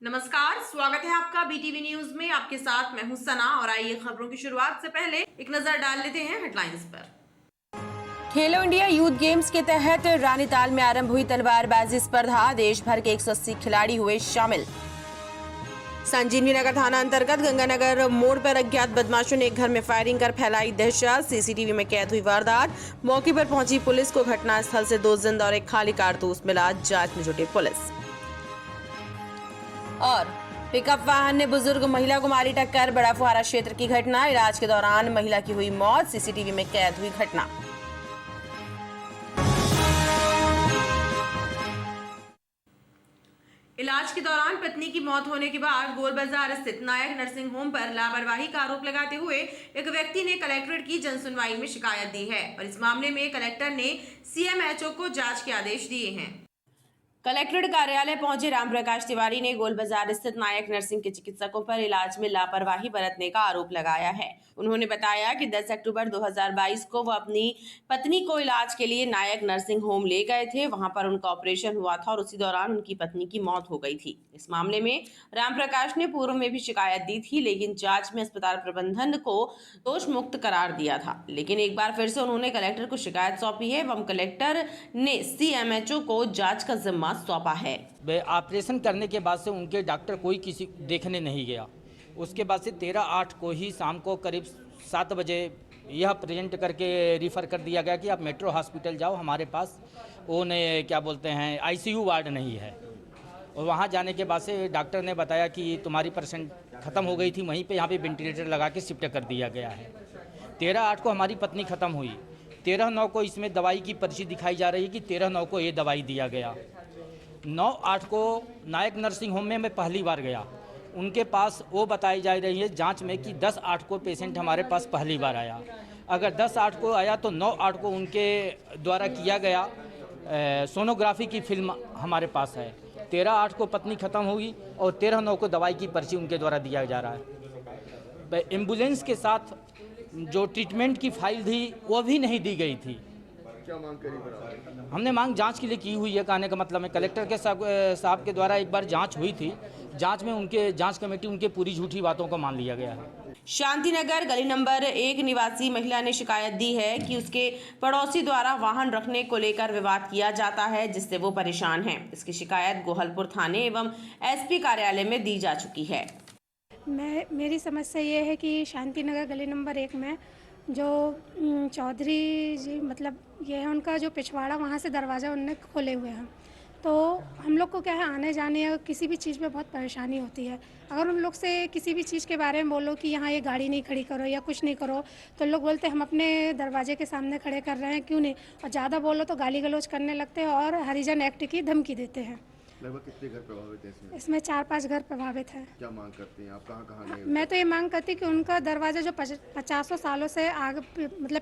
नमस्कार, स्वागत है आपका बीटीवी न्यूज में। आपके साथ मैं हूं सना और आइए खबरों की शुरुआत से पहले एक नजर डाल लेते हैं हेडलाइंस पर। खेलो इंडिया यूथ गेम्स के तहत रानीताल में आरंभ हुई तलवारबाजी स्पर्धा। देश भर के 180 खिलाड़ी हुए शामिल। संजीवनी नगर थाना अंतर्गत गंगानगर मोड़ पर अज्ञात बदमाशों ने एक घर में फायरिंग कर फैलाई दहशत। सीसीटीवी में कैद हुई वारदात। मौके पर पहुंची पुलिस को घटनास्थल से 2 जिंदा और एक खाली कारतूस मिला। जांच में जुटी पुलिस। और पिकअप वाहन ने बुजुर्ग महिला को मारी टक्कर। बड़ा फुहारा क्षेत्र की घटना। इलाज के दौरान महिला की हुई मौत। सीसीटीवी में कैद हुई घटना। इलाज के दौरान पत्नी की मौत होने के बाद गोलबाजार स्थित नायक नर्सिंग होम पर लापरवाही का आरोप लगाते हुए एक व्यक्ति ने कलेक्ट्रेट की जनसुनवाई में शिकायत दी है और इस मामले में कलेक्टर ने सीएमएचओ को जांच के आदेश दिए हैं। कलेक्ट्रेट कार्यालय पहुंचे रामप्रकाश तिवारी ने गोलबाजार स्थित नायक नर्सिंग के चिकित्सकों पर इलाज में लापरवाही बरतने का आरोप लगाया है। उन्होंने बताया कि 10 अक्टूबर 2022 को वो अपनी पत्नी को इलाज के लिए नायक नर्सिंग होम ले गए थे। वहां पर उनका ऑपरेशन हुआ था और उसी दौरान उनकी पत्नी की मौत हो गई थी। इस मामले में रामप्रकाश ने पूर्व में भी शिकायत दी थी, लेकिन जांच में अस्पताल प्रबंधन को दोष मुक्त करार दिया था। लेकिन एक बार फिर से उन्होंने कलेक्टर को शिकायत सौंपी है एवं कलेक्टर ने सीएमएचओ को जांच का जिम्मा सौंपा है। ऑपरेशन करने के बाद से उनके डॉक्टर कोई किसी देखने नहीं गया। उसके बाद से 13/8 को ही शाम को करीब 7 बजे यह प्रेजेंट करके रिफ़र कर दिया गया कि आप मेट्रो हॉस्पिटल जाओ, हमारे पास वो ने क्या बोलते हैं आईसीयू वार्ड नहीं है। और वहाँ जाने के बाद से डॉक्टर ने बताया कि तुम्हारी पेशेंट ख़त्म हो गई थी, वहीं पे यहाँ पे वेंटिलेटर लगा के शिफ्ट कर दिया गया है। 13/8 को हमारी पत्नी ख़त्म हुई। 13/9 को इसमें दवाई की पर्ची दिखाई जा रही है कि 13/9 को ये दवाई दिया गया। 9/8 को नायक नर्सिंग होम में मैं पहली बार गया। उनके पास वो बताई जा रही है जांच में कि 10/8 को पेशेंट हमारे पास पहली बार आया। अगर 10/8 को आया तो 9/8 को उनके द्वारा किया गया सोनोग्राफी की फिल्म हमारे पास है। 13/8 को पत्नी ख़त्म हुई और 13/9 को दवाई की पर्ची उनके द्वारा दिया जा रहा है। एम्बुलेंस के साथ जो ट्रीटमेंट की फाइल थी वो भी नहीं दी गई थी। क्या मांग करी? हमने मांग जांच के लिए की हुई है। कहने का मतलब है कलेक्टर के साहब के द्वारा एक बार जांच हुई थी। जांच में उनके जांच कमेटी उनके पूरी झूठी बातों को मान लिया गया है। शांतिनगर गली नंबर 1 निवासी महिला ने शिकायत दी है कि उसके पड़ोसी द्वारा वाहन रखने को लेकर विवाद किया जाता है, जिससे वो परेशान है। इसकी शिकायत गोहलपुर थाने एवं एसपी कार्यालय में दी जा चुकी है। मेरी समस्या ये है कि शांतिनगर गली नंबर 1 में जो चौधरी जी मतलब ये है उनका जो पिछवाड़ा, वहाँ से दरवाज़ा उनने खोले हुए हैं। तो हम लोग को क्या है आने जाने या किसी भी चीज़ में बहुत परेशानी होती है। अगर उन लोग से किसी भी चीज़ के बारे में बोलो कि यहाँ ये गाड़ी नहीं खड़ी करो या कुछ नहीं करो, तो लोग बोलते हैं हम अपने दरवाजे के सामने खड़े कर रहे हैं, क्यों नहीं। और ज़्यादा बोलो तो गाली गलौज करने लगते हैं और हरिजन एक्ट की धमकी देते हैं। लगभग कितने घर प्रभावित हैं इसमें? इसमें 4-5 घर प्रभावित हैं। क्या मांग करती हैं आप? कहाँ गए? मैं तो ये मांग करती कि उनका दरवाज़ा जो 50 सालों से आगे मतलब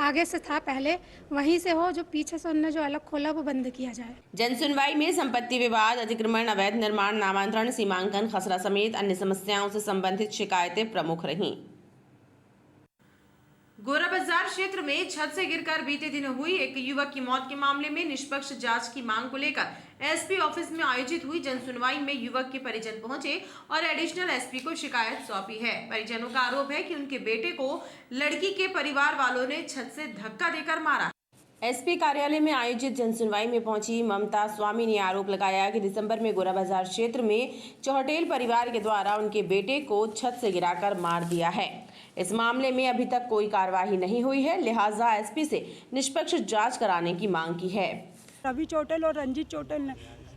आगे से था पहले, वहीं से हो, जो पीछे से उन्होंने जो अलग खोला वो बंद किया जाए। जनसुनवाई में संपत्ति विवाद, अतिक्रमण, अवैध निर्माण, नामांतरण, सीमांकन, खसरा समेत अन्य समस्याओं से संबंधित शिकायतें प्रमुख रहीं। गोरा बाजार क्षेत्र में छत से गिरकर बीते दिन हुई एक युवक की मौत के मामले में निष्पक्ष जांच की मांग को लेकर एसपी ऑफिस में आयोजित हुई जनसुनवाई में युवक के परिजन पहुंचे और एडिशनल एसपी को शिकायत सौंपी है। परिजनों का आरोप है कि उनके बेटे को लड़की के परिवार वालों ने छत से धक्का देकर मारा। एसपी कार्यालय में आयोजित जनसुनवाई में पहुंची ममता स्वामी ने आरोप लगाया कि दिसंबर में गोरा बाजार क्षेत्र में चौहटेल परिवार के द्वारा उनके बेटे को छत से गिराकर मार दिया है। इस मामले में अभी तक कोई कार्रवाई नहीं हुई है, लिहाजा एसपी से निष्पक्ष जांच कराने की मांग की है। रवि चौटेल और रंजीत चौटेल ने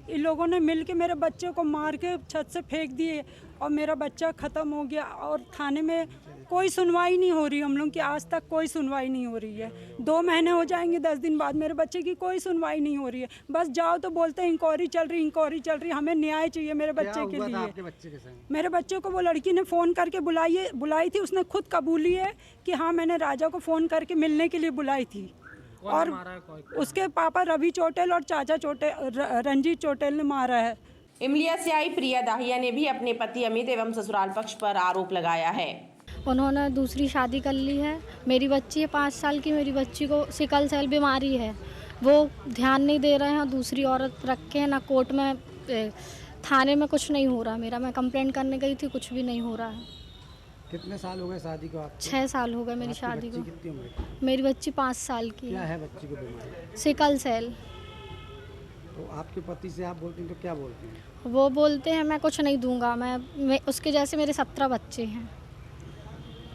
इन लोगों ने मिलकर मेरे बच्चे को मार के छत से फेंक दिए और मेरा बच्चा ख़त्म हो गया। और थाने में कोई सुनवाई नहीं हो रही, हम लोग की आज तक कोई सुनवाई नहीं हो रही है। 2 महीने हो जाएंगे 10 दिन बाद, मेरे बच्चे की कोई सुनवाई नहीं हो रही है। बस जाओ तो बोलते हैं इंक्वायरी चल रही। हमें न्याय चाहिए मेरे बच्चे के लिए। आपके बच्चे के संग? मेरे बच्चे को वो लड़की ने फ़ोन करके बुलाई थी। उसने खुद कबूली है कि हाँ मैंने राजा को फ़ोन करके मिलने के लिए बुलाई थी। और उसके पापा रवि चौटेल और चाचा चौटेल रंजीत चौटेल ने मारा है। इमलिया से आई प्रिया दाहिया ने भी अपने पति अमित एवं ससुराल पक्ष पर आरोप लगाया है। उन्होंने दूसरी शादी कर ली है। मेरी बच्ची है 5 साल की, मेरी बच्ची को सिकल सेल बीमारी है। वो ध्यान नहीं दे रहे हैं, दूसरी औरत रख के ना कोर्ट में थाने में कुछ नहीं हो रहा मेरा, मैं कंप्लेंट करने गई थी, कुछ भी नहीं हो रहा है। कितने साल हो गए शादी को आपको? 6 साल हो गए मेरी शादी को। कितनी उम्र की? मेरी बच्ची 5 साल की क्या है। है बच्ची को बीमारी? Sickle cell. तो आपके पति से आप बोलती हैं तो क्या बोलती हैं? वो बोलते हैं मैं कुछ नहीं दूंगा, मैं उसके जैसे मेरे 17 बच्चे हैं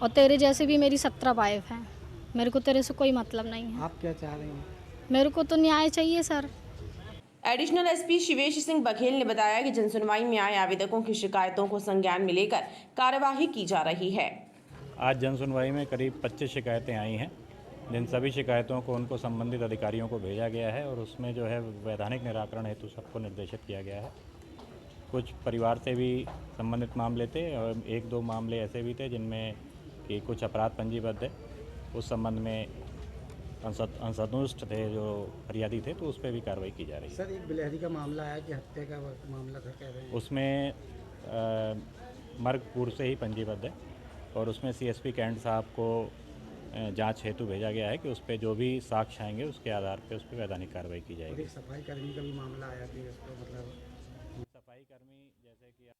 और तेरे जैसे भी मेरी 17 वाइफ हैं, मेरे को तेरे से कोई मतलब नहीं है। आप क्या चाह रही हैं? मेरे को तो न्याय चाहिए sir. Additional SP Shivesh Singh Baghel ने बताया कि जनसुनवाई में आए आवेदकों की शिकायतों को संज्ञान में लेकर कार्यवाही की जा रही है। आज जनसुनवाई में करीब 25 शिकायतें आई हैं, जिन सभी शिकायतों को उनको संबंधित अधिकारियों को भेजा गया है और उसमें जो है वैधानिक निराकरण हेतु सबको निर्देशित किया गया है। कुछ परिवार से भी संबंधित मामले थे और 1-2 मामले ऐसे भी थे जिनमें कि कुछ अपराध पंजीबद्ध है, उस संबंध में असंतुष्ट थे जो फरियादी थे, तो उस पर भी कार्रवाई की जा रही है। सर, एक बिलहरी का मामला आया कि हत्या का मामला था, कह रहे हैं। उसमें मर्ग पूर्व से ही पंजीबद्ध है और उसमें सीएसपी कैंट साहब को जांच हेतु भेजा गया है कि उस पर जो भी साक्ष्य आएंगे उसके आधार पर उस पर वैधानिक कार्रवाई की जाएगी। एक सफाई कर्मी का भी मामला आया कि उसको मतलब सफाई कर्मी जैसे कि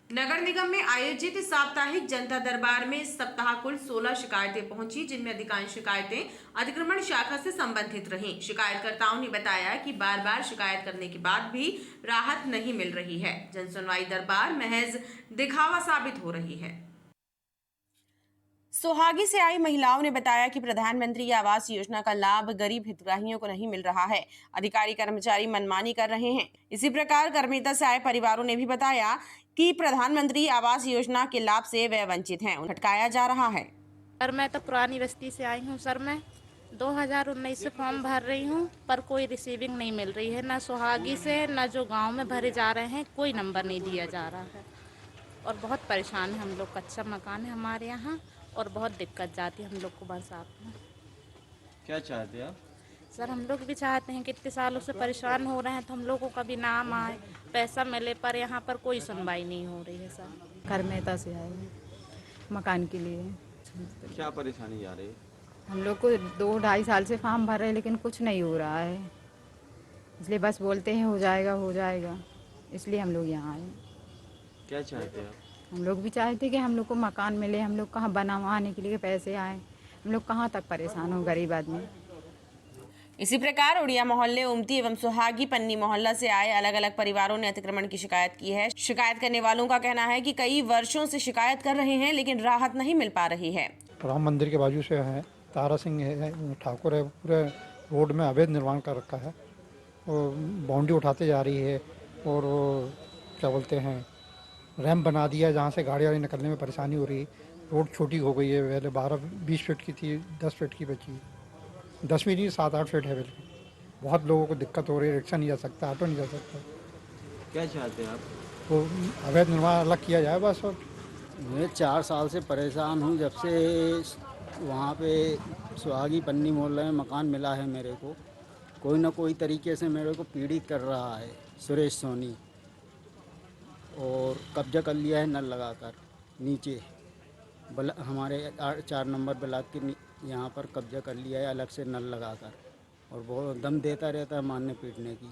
नगर निगम में आयोजित साप्ताहिक जनता दरबार में इस सप्ताह कुल 16 शिकायतें पहुंची, जिनमें अधिकांश शिकायतें अतिक्रमण शाखा से संबंधित रहीं। शिकायतकर्ताओं ने बताया कि बार बार शिकायत करने के बाद भी राहत नहीं मिल रही है। जनसुनवाई दरबार महज दिखावा साबित हो रही है। सोहागी से आई महिलाओं ने बताया कि प्रधानमंत्री आवास योजना का लाभ गरीब हितग्राहियों को नहीं मिल रहा है। अधिकारी कर्मचारी मनमानी कर रहे हैं। इसी प्रकार करमेता से आए परिवारों ने भी बताया कि प्रधानमंत्री आवास योजना के लाभ से वे वंचित हैं, भटकाया जा रहा है। सर, मैं तो पुरानी बस्ती से आई हूँ सर। मैं 2019 से फॉर्म भर रही हूँ पर कोई रिसीविंग नहीं मिल रही है, ना सोहागी से ना जो गांव में भरे जा रहे हैं, कोई नंबर नहीं दिया जा रहा है और बहुत परेशान है हम लोग। कच्चा मकान है हमारे यहाँ और बहुत दिक्कत जाती है हम लोग को बरसात में। क्या चाहते हैं आप? सर, हम लोग भी चाहते हैं कि इतने सालों से परेशान हो रहे हैं तो हम लोग को कभी नाम आए, पैसा मिले, पर यहाँ पर कोई सुनवाई नहीं हो रही है सर। करमेता से आए हैं मकान के लिए। क्या परेशानी आ रही है? हम लोग को 2-2.5 साल से फॉर्म भर रहे हैं लेकिन कुछ नहीं हो रहा है, इसलिए बस बोलते हैं हो जाएगा, इसलिए हम लोग यहाँ आए। क्या चाहते हैं आप? हम लोग भी चाहते कि हम लोग को मकान मिले, हम लोग कहाँ बनवाने के लिए पैसे आए, हम लोग कहाँ तक परेशान हो गरीब आदमी। इसी प्रकार उड़िया मोहल्ले, उमती एवं सुहागी पन्नी मोहल्ला से आए अलग अलग परिवारों ने अतिक्रमण की शिकायत की है। शिकायत करने वालों का कहना है कि कई वर्षों से शिकायत कर रहे हैं लेकिन राहत नहीं मिल पा रही है। राम मंदिर के बाजू से है, तारा सिंह है, ठाकुर है, पूरे रोड में अवैध निर्माण कर रखा है और बाउंड्री उठाते जा रही है और क्या बोलते हैं रैंप बना दिया है जहाँ से गाड़ी वाड़ी निकलने में परेशानी हो रही है। रोड छोटी हो गई है, पहले 12-20 फीट की थी, 10 फीट की बची, 10 भी नहीं 7-8 फीट है बिल्कुल। बहुत लोगों को दिक्कत हो रही है, रिक्शा नहीं जा सकता, ऑटो नहीं जा सकता। क्या चाहते हैं आप? तो अवैध निर्माण अलग किया जाए बस। और मैं 4 साल से परेशान हूँ, जब से वहाँ पे सुहागी पन्नी मोहल्ले में मकान मिला है मेरे को। कोई ना कोई तरीके से मेरे को पीड़ित कर रहा है सुरेश सोनी, और कब्जा कर लिया है नल लगाकर नीचे हमारे 4 नंबर ब्लॉक के यहाँ पर कब्जा कर लिया है अलग से नल लगाकर, और बहुत दम देता रहता है मारने पीटने की।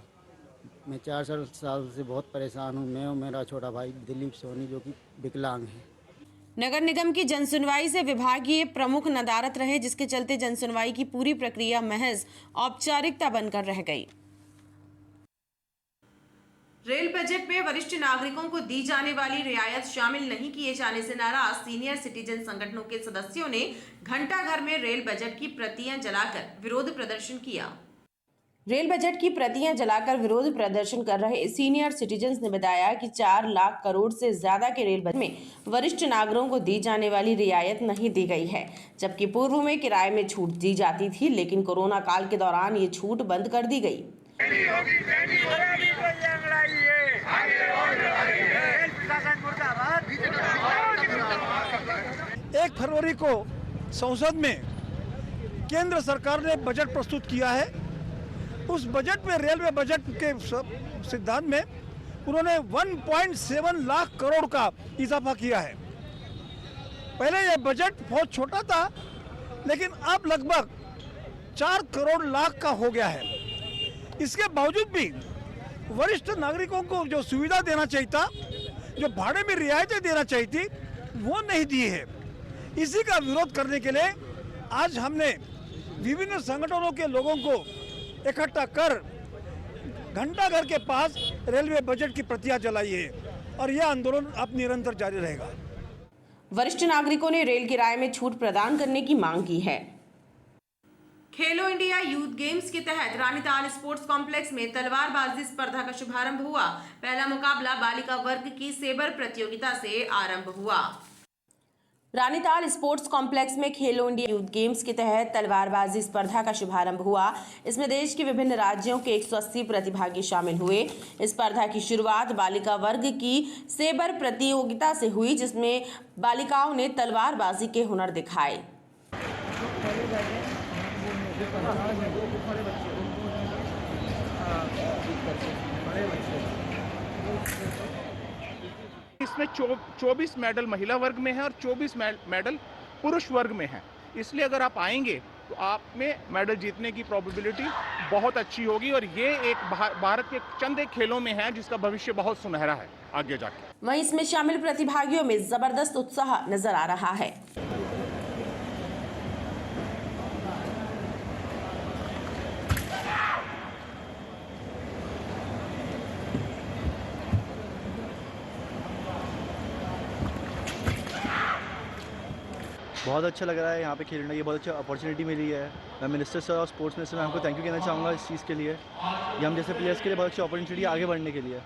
मैं 4 साल से बहुत परेशान हूँ, मैं और मेरा छोटा भाई दिलीप सोनी जो कि विकलांग है। नगर निगम की जनसुनवाई से विभागीय प्रमुख नदारत रहे, जिसके चलते जनसुनवाई की पूरी प्रक्रिया महज औपचारिकता बनकर रह गई। रेल बजट में वरिष्ठ नागरिकों को दी जाने वाली रियायत शामिल नहीं किए जाने से नाराज सीनियर सिटीजन संगठनों के सदस्यों ने घंटाघर में रेल बजट की प्रतियां जलाकर विरोध प्रदर्शन किया। रेल बजट की प्रतियां जलाकर विरोध प्रदर्शन कर रहे सीनियर सिटीजन्स ने बताया कि 4 लाख करोड़ से ज्यादा के रेल बजट में वरिष्ठ नागरिकों को दी जाने वाली रियायत नहीं दी गई है, जबकि पूर्व में किराए में छूट दी जाती थी, लेकिन कोरोना काल के दौरान ये छूट बंद कर दी गई। 1 फरवरी को संसद में केंद्र सरकार ने बजट प्रस्तुत किया है। उस बजट में रेलवे बजट के सिद्धांत में उन्होंने 1.7 लाख करोड़ का इजाफा किया है। पहले यह बजट बहुत छोटा था, लेकिन अब लगभग 4 करोड़ लाख का हो गया है। इसके बावजूद भी वरिष्ठ नागरिकों को जो सुविधा देना चाहिए था, जो भाड़े में रियायतें देना चाहिए थी, वो नहीं दी है। इसी का विरोध करने के लिए आज हमने विभिन्न संगठनों के लोगों को इकट्ठा कर घंटाघर के पास रेलवे बजट की प्रतियां जलाई है और यह आंदोलन अब निरंतर जारी रहेगा। वरिष्ठ नागरिकों ने रेल किराए में छूट प्रदान करने की मांग की है। खेलो इंडिया यूथ गेम्स के तहत रानीताल स्पोर्ट्स कॉम्प्लेक्स में तलवारबाजी स्पर्धा का शुभारंभ हुआ। पहला मुकाबला बालिका वर्ग की सेबर प्रतियोगिता से आरंभ हुआ। रानीताल स्पोर्ट्स कॉम्प्लेक्स में खेलो इंडिया यूथ गेम्स के तहत तलवारबाजी स्पर्धा का शुभारंभ हुआ। इसमें देश के विभिन्न राज्यों के 180 प्रतिभागी शामिल हुए। इस स्पर्धा की शुरुआत बालिका वर्ग की सेबर प्रतियोगिता से हुई, जिसमें बालिकाओं ने तलवारबाजी के हुनर दिखाए। इसमें 24 मेडल महिला वर्ग में है और 24 मेडल पुरुष वर्ग में है। इसलिए अगर आप आएंगे तो आप में मेडल जीतने की प्रोबेबिलिटी बहुत अच्छी होगी और ये एक भारत के चंद एक खेलों में है जिसका भविष्य बहुत सुनहरा है आगे जाके। वहीं इसमें शामिल प्रतिभागियों में जबरदस्त उत्साह नजर आ रहा है। बहुत अच्छा लग रहा है यहाँ पे खेलने की, बहुत अच्छा अपॉर्चुनिटी मिली है। मैं मिनिस्टर सर और स्पोर्ट्स मिनिस्टर मैम को थैंक यू कहना चाहूँगा इस चीज़ के लिए। ये हम जैसे प्लेयर्स के लिए बहुत अच्छी अपॉर्चुनिटी आगे बढ़ने के लिए।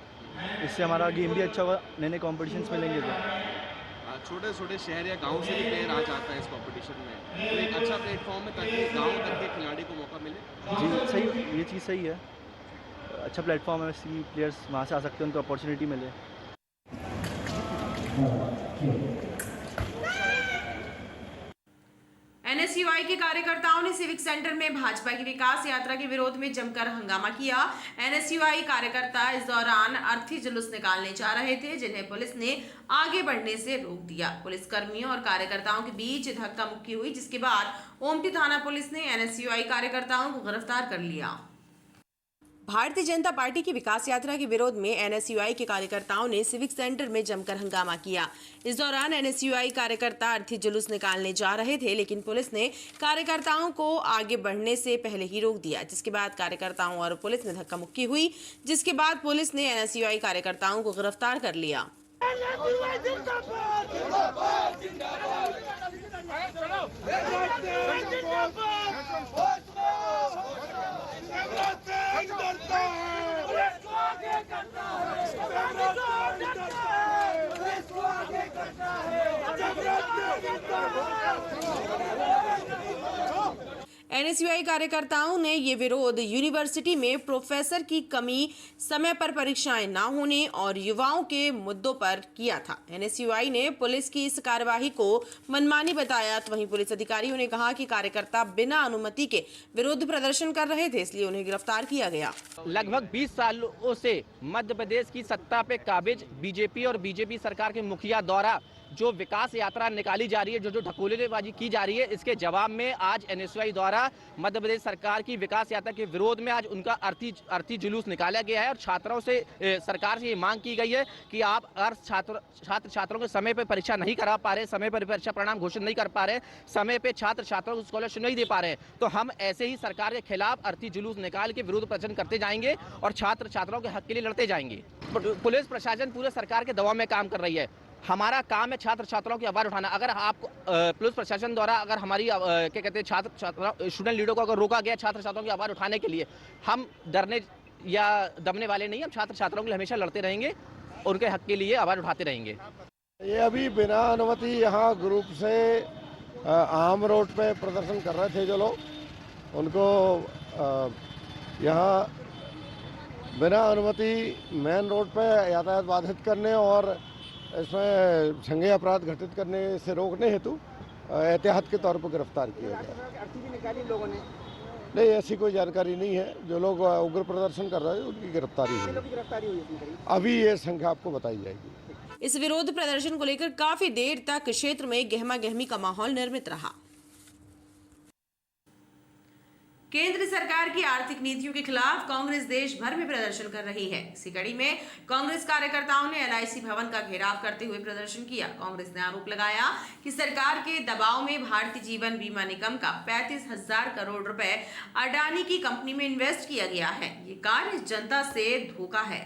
इससे हमारा गेम भी अच्छा होगा, नए नए कॉम्पिटिशन्स मिलेंगे। तो छोटे छोटे शहर या गांव से भी प्लेयर आ जाता है इस कंपटीशन में, तो एक अच्छा प्लेटफॉर्म है ताकि गांव तक के खिलाड़ी को मौका मिले। जी सही, ये चीज़ सही है। अच्छा प्लेटफॉर्म है, इसलिए प्लेयर्स वहाँ से आ सकते हैं, उनको अपॉर्चुनिटी मिले। एनएसयूआई के कार्यकर्ताओं ने सिविक सेंटर में भाजपा की विकास यात्रा के विरोध में जमकर हंगामा किया। एनएसयूआई कार्यकर्ता इस दौरान अर्थी जुलूस निकालने जा रहे थे, जिन्हें पुलिस ने आगे बढ़ने से रोक दिया। पुलिस कर्मियों और कार्यकर्ताओं के बीच धक्का मुक्की हुई, जिसके बाद ओमटी थाना पुलिस ने एनएसयूआई कार्यकर्ताओं को गिरफ्तार कर लिया। भारतीय जनता पार्टी की विकास यात्रा के विरोध में एनएसयूआई के कार्यकर्ताओं ने सिविक सेंटर में जमकर हंगामा किया। इस दौरान एनएसयूआई कार्यकर्ता अर्थी जुलूस निकालने जा रहे थे, लेकिन पुलिस ने कार्यकर्ताओं को आगे बढ़ने से पहले ही रोक दिया, जिसके बाद कार्यकर्ताओं और पुलिस में धक्का मुक्की हुई, जिसके बाद पुलिस ने एनएसयूआई कार्यकर्ताओं को गिरफ्तार कर लिया। एनएसयूआई कार्यकर्ताओं ने ये विरोध यूनिवर्सिटी में प्रोफेसर की कमी, समय पर परीक्षाएं न होने और युवाओं के मुद्दों पर किया था। एनएसयूआई ने पुलिस की इस कार्यवाही को मनमानी बताया, तो वहीं पुलिस अधिकारियों ने कहा कि कार्यकर्ता बिना अनुमति के विरोध प्रदर्शन कर रहे थे, इसलिए उन्हें गिरफ्तार किया गया। लगभग 20 सालों से मध्य प्रदेश की सत्ता पे काबिज बीजेपी और बीजेपी सरकार के मुखिया द्वारा जो विकास यात्रा निकाली जा रही है, जो ढकोलेबाजी की जा रही है, इसके जवाब में आज एनएसयूआई द्वारा मध्य प्रदेश सरकार की विकास यात्रा के विरोध में आज उनका अर्थी जुलूस निकाला गया है और छात्रों से सरकार से ये मांग की गई है कि आप अगर छात्रों के समय पर परीक्षा नहीं करा पा रहे, समय पर परीक्षा परिणाम घोषित नहीं कर पा रहे, समय पे छात्रों को स्कॉलरशिप नहीं दे पा रहे, तो हम ऐसे ही सरकार के खिलाफ अर्थी जुलूस निकाल के विरोध प्रदर्शन करते जाएंगे और छात्रों के हक के लिए लड़ते जाएंगे। पुलिस प्रशासन पूरे सरकार के दबाव में काम कर रही है। हमारा काम है छात्रों की आवाज़ उठाना। अगर आपको पुलिस प्रशासन द्वारा अगर हमारी क्या कहते हैं स्टूडेंट लीडर को अगर रोका गया छात्रों की आवाज़ उठाने के लिए, हम डरने या दबने वाले नहीं, हम छात्रों के लिए हमेशा लड़ते रहेंगे, उनके हक के लिए आवाज़ उठाते रहेंगे। ये अभी बिना अनुमति यहाँ ग्रुप से आम रोड पे प्रदर्शन कर रहे थे जो लोग, उनको यहाँ बिना अनुमति मेन रोड पे यातायात बाधित करने और इसमें संज्ञेय अपराध घटित करने से रोकने हेतु एहतियात के तौर पर गिरफ्तार किया गया। अर्थी भी निकाली लोगों ने? नहीं, ऐसी कोई जानकारी नहीं है। जो लोग उग्र प्रदर्शन कर रहे हैं उनकी गिरफ्तारी हुई। अभी ये संख्या आपको बताई जाएगी। इस विरोध प्रदर्शन को लेकर काफी देर तक क्षेत्र में गहमा गहमी का माहौल निर्मित रहा। केंद्र सरकार की आर्थिक नीतियों के खिलाफ कांग्रेस देश भर में प्रदर्शन कर रही है। इसी कड़ी में कांग्रेस कार्यकर्ताओं ने LIC भवन का घेराव करते हुए प्रदर्शन किया। कांग्रेस ने आरोप लगाया कि सरकार के दबाव में भारतीय जीवन बीमा निगम का 35,000 करोड़ रुपए अडानी की कंपनी में इन्वेस्ट किया गया है। ये कार्य जनता से धोखा है।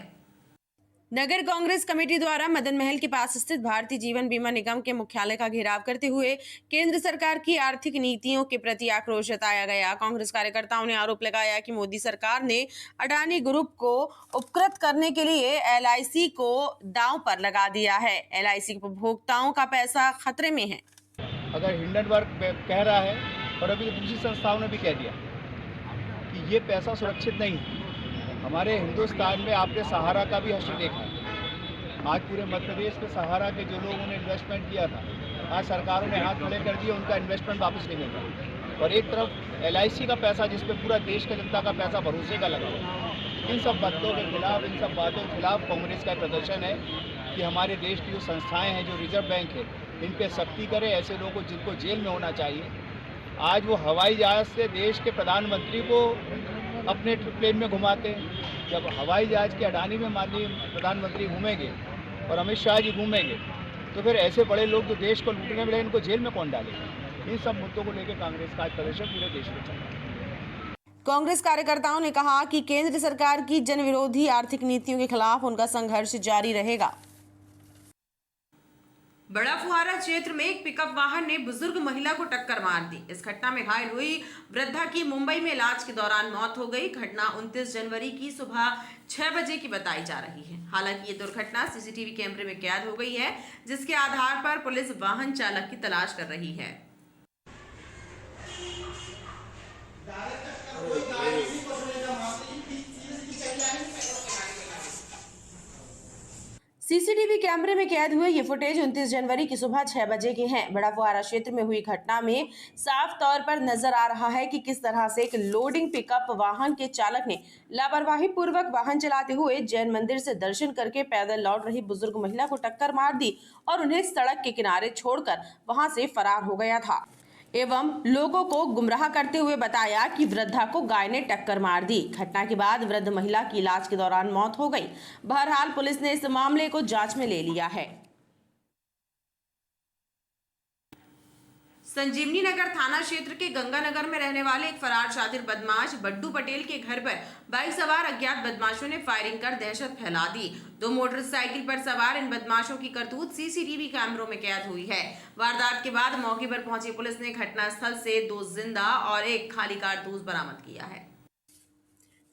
नगर कांग्रेस कमेटी द्वारा मदन महल के पास स्थित भारतीय जीवन बीमा निगम के मुख्यालय का घेराव करते हुए केंद्र सरकार की आर्थिक नीतियों के प्रति आक्रोश जताया गया। कांग्रेस कार्यकर्ताओं ने आरोप लगाया कि मोदी सरकार ने अडानी ग्रुप को उपकृत करने के लिए LIC को दांव पर लगा दिया है। LIC उपभोक्ताओं का पैसा खतरे में है। अगर हिंडनबर्ग कह रहा है और अभी दूसरी संस्थाओं ने भी कह दिया कि ये पैसा सुरक्षित नहीं है। हमारे हिंदुस्तान में आपने सहारा का भी हश्र देखा। आज पूरे मध्य प्रदेश में सहारा के जो लोगों ने इन्वेस्टमेंट किया था, आज सरकारों ने हाथ खड़े कर दिए, उनका इन्वेस्टमेंट वापस नहीं मिल रहा। और एक तरफ LIC का पैसा जिस पे पूरा देश का जनता का पैसा भरोसे का लगा हुआ। इन सब बातों के खिलाफ, इन सब बातों के खिलाफ कांग्रेस का प्रदर्शन है कि हमारे देश की जो संस्थाएँ हैं, जो रिजर्व बैंक है, इन पर सख्ती करे। ऐसे लोगों को जिनको जेल में होना चाहिए। आज वो हवाई जहाज़ से देश के प्रधानमंत्री को अपने प्लेन में घुमाते हैं। जब हवाई जहाज़ के अडानी में माननीय प्रधानमंत्री घूमेंगे और अमित शाह जी घूमेंगे, तो फिर ऐसे बड़े लोग जो देश को लूटने वाले, इनको जेल में कौन डालेगा? इन सब मुद्दों को लेकर कांग्रेस का प्रदर्शन पूरे देश में चल रहा है। कांग्रेस कार्यकर्ताओं ने कहा कि केंद्र सरकार की जन विरोधी आर्थिक नीतियों के खिलाफ उनका संघर्ष जारी रहेगा। बड़ा फुहारा क्षेत्र में एक पिकअप वाहन ने बुजुर्ग महिला को टक्कर मार दी। इस घटना में घायल हुई वृद्धा की मुंबई में इलाज के दौरान मौत हो गई। घटना 29 जनवरी की सुबह 6 बजे की बताई जा रही है। हालांकि ये दुर्घटना CCTV कैमरे में कैद हो गई है, जिसके आधार पर पुलिस वाहन चालक की तलाश कर रही है। CCTV कैमरे में कैद हुए ये फुटेज 29 जनवरी की सुबह 6 बजे के हैं। बड़ा फुहारा क्षेत्र में हुई घटना में साफ तौर पर नजर आ रहा है कि किस तरह से एक लोडिंग पिकअप वाहन के चालक ने लापरवाही पूर्वक वाहन चलाते हुए जैन मंदिर से दर्शन करके पैदल लौट रही बुजुर्ग महिला को टक्कर मार दी और उन्हें सड़क के किनारे छोड़कर वहां से फरार हो गया था एवं लोगों को गुमराह करते हुए बताया कि वृद्धा को गाय ने टक्कर मार दी। घटना के बाद वृद्ध महिला की इलाज के दौरान मौत हो गई। बहरहाल पुलिस ने इस मामले को जांच में ले लिया है। संजीवनी नगर थाना क्षेत्र के गंगानगर में रहने वाले एक फरार शातिर बदमाश बड्डू पटेल के घर पर बाइक सवार अज्ञात बदमाशों ने फायरिंग कर दहशत फैला दी। 2 मोटरसाइकिल पर सवार इन बदमाशों की करतूत CCTV कैमरों में कैद हुई है। वारदात के बाद मौके पर पहुंची पुलिस ने घटनास्थल से 2 जिंदा और 1 खाली कारतूस बरामद किया है।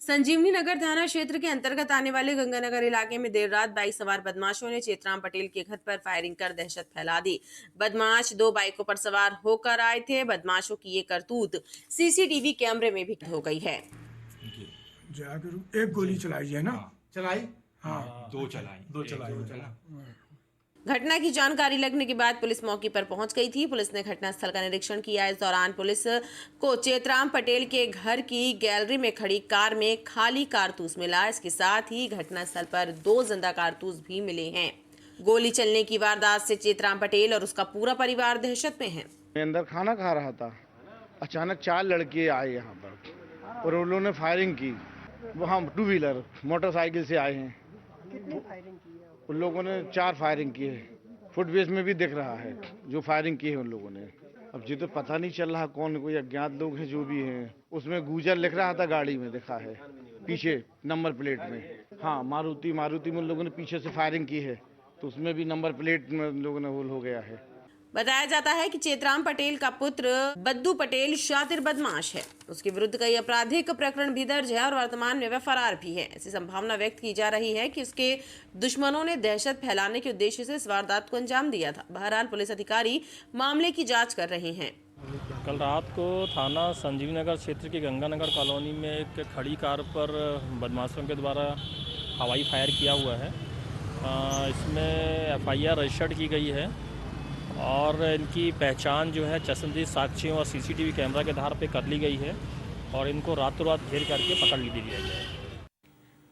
संजीवनी नगर थाना क्षेत्र के अंतर्गत आने वाले गंगानगर इलाके में देर रात बाइक सवार बदमाशों ने चेतराम पटेल के घर पर फायरिंग कर दहशत फैला दी। बदमाश 2 बाइकों पर सवार होकर आए थे। बदमाशों की ये करतूत CCTV कैमरे में भी हो गई है। जाकर एक गोली चलाई है ना? चलाई? हाँ, 2 चलाई। घटना की जानकारी लगने के बाद पुलिस मौके पर पहुंच गई थी। पुलिस ने घटनास्थल का निरीक्षण किया। इस दौरान पुलिस को चेतराम पटेल के घर की गैलरी में खड़ी कार में खाली कारतूस मिला। इसके साथ ही घटनास्थल पर 2 जिंदा कारतूस भी मिले हैं। गोली चलने की वारदात से चेतराम पटेल और उसका पूरा परिवार दहशत में है। मैं अंदर खाना खा रहा था, अचानक 4 लड़के आए यहाँ पर और उन्होंने फायरिंग की। वहाँ 2 व्हीलर मोटरसाइकिल से आए हैं। कितनी फायरिंग की है? उन लोगों ने 4 फायरिंग की है। फुटवेज में भी दिख रहा है जो फायरिंग की है उन लोगों ने। अब जी तो पता नहीं चल रहा कौन, कोई अज्ञात लोग हैं जो भी हैं। उसमें गुजर लिख रहा था, गाड़ी में दिखा है पीछे नंबर प्लेट में। हाँ, मारुति में उन लोगों ने पीछे से फायरिंग की है, तो उसमें भी नंबर प्लेट में उन लोगों ने होल हो गया है। बताया जाता है कि चेतराम पटेल का पुत्र बद्दू पटेल शातिर बदमाश है। उसके विरुद्ध कई आपराधिक प्रकरण भी दर्ज है और वर्तमान में वह फरार भी है। ऐसी संभावना व्यक्त की जा रही है कि उसके दुश्मनों ने दहशत फैलाने के उद्देश्य से इस वारदात को अंजाम दिया था। बहरहाल पुलिस अधिकारी मामले की जांच कर रहे हैं। कल रात को थाना संजीवनी नगर क्षेत्र की गंगानगर कॉलोनी में एक खड़ी कार पर बदमाशों के द्वारा हवाई फायर किया हुआ है। इसमें FIR रजिस्टर्ड की गई है और इनकी पहचान जो है चश्मदीद साक्ष्यों और CCTV कैमरा के आधार पे कर ली गई है और इनको रातों रात घेर करके पकड़ ली गई है।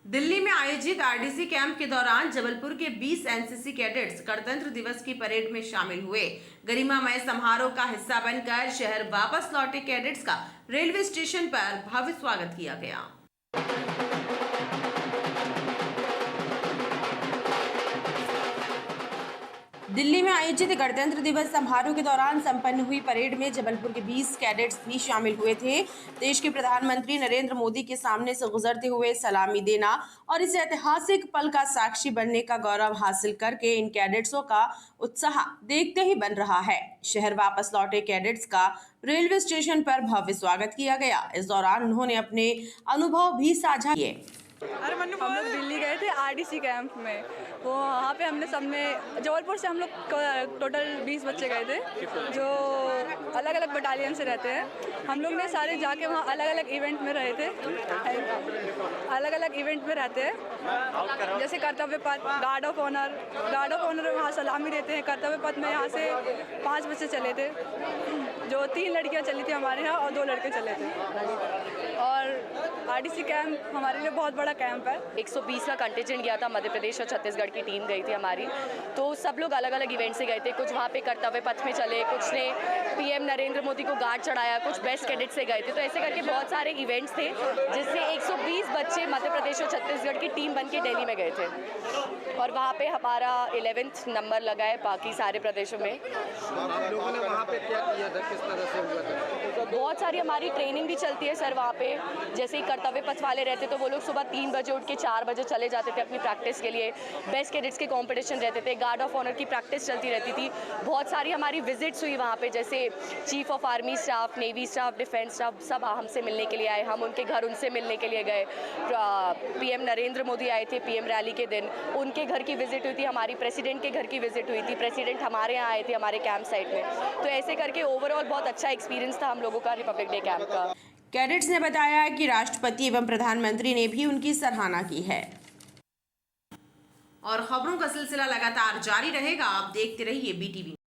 दिल्ली में आयोजित आरडीसी कैंप के दौरान जबलपुर के 20 एनसीसी कैडेट्स गणतंत्र दिवस की परेड में शामिल हुए। गरिमामय समारोह का हिस्सा बनकर शहर वापस लौटे कैडेट्स का रेलवे स्टेशन पर भव्य स्वागत किया गया। दिल्ली में आयोजित गणतंत्र दिवस समारोह के दौरान संपन्न हुई परेड में जबलपुर के 20 कैडेट्स भी शामिल हुए थे। देश के प्रधानमंत्री नरेंद्र मोदी के सामने से गुजरते हुए सलामी देना और इस ऐतिहासिक पल का साक्षी बनने का गौरव हासिल करके इन कैडेट्सों का उत्साह देखते ही बन रहा है। शहर वापस लौटे कैडेट्स का रेलवे स्टेशन पर भव्य स्वागत किया गया। इस दौरान उन्होंने अपने अनुभव भी साझा किए। हम लोग दिल्ली गए थे आरडीसी कैंप में, वो वहाँ पे सबने जबलपुर से हम लोग टोटल 20 बच्चे गए थे जो अलग अलग बटालियन से रहते हैं। हम लोग ने सारे जाके वहाँ अलग अलग इवेंट में रहे थे, अलग अलग इवेंट में रहते हैं, जैसे कर्तव्य पथ, गार्ड ऑफ ऑनर में वहाँ सलामी देते हैं। कर्तव्य पथ में यहाँ से 5 बच्चे चले थे, जो 3 लड़कियाँ चली थी हमारे यहाँ और 2 लड़के चले थे। और आरडीसी कैंप हमारे लिए बहुत बड़ा कैंप है। 120 का कंटिजेंट गया था, मध्य प्रदेश और छत्तीसगढ़ की टीम गई थी हमारी, तो सब लोग अलग अलग इवेंट से गए थे। कुछ वहाँ पे कर्तव्य पथ में चले, कुछ ने पीएम नरेंद्र मोदी को गार्ड चढ़ाया, कुछ बेस्ट कैडेट से गए थे। तो ऐसे करके बहुत सारे इवेंट्स थे जिससे 120 बच्चे मध्य प्रदेश और छत्तीसगढ़ की टीम बन के दिल्ली में गए थे और वहाँ पे हमारा 11th नंबर लगा है बाकी सारे प्रदेशों में। लोगों ने वहाँ पे क्या किया था, किस तरह से हुआ था? बहुत सारी हमारी ट्रेनिंग भी चलती है सर वहाँ पे। जैसे ही कर्तव्य पथ वाले रहते तो वो लोग सुबह 3 बजे उठ के 4 बजे चले जाते थे अपनी प्रैक्टिस के लिए। बेस्ट कैडेट्स के कंपटीशन रहते थे, गार्ड ऑफ ऑनर की प्रैक्टिस चलती रहती थी। बहुत सारी हमारी विजिट्स हुई वहाँ पे, जैसे chief of army staff, navy staff, defence staff, सब हमसे मिलने के लिए आए। हम उनके घर उनसे मिलने के लिए गए। पीएम नरेंद्र मोदी आए थे पीएम रैली के दिन, उनके घर की विजिट हुई थी। हमारी प्रेसिडेंट के घर की विजिट हुई थी, प्रेसिडेंट हमारे यहाँ आए थे हमारे कैंप साइट में। तो ऐसे करके ओवरऑल बहुत अच्छा एक्सपीरियंस था हम लोगों का रिपब्लिक डे कैंप का। कैडेट्स ने बताया कि राष्ट्रपति एवं प्रधानमंत्री ने भी उनकी सराहना की है। और खबरों का सिलसिला लगातार जारी रहेगा, आप देखते रहिए BTV।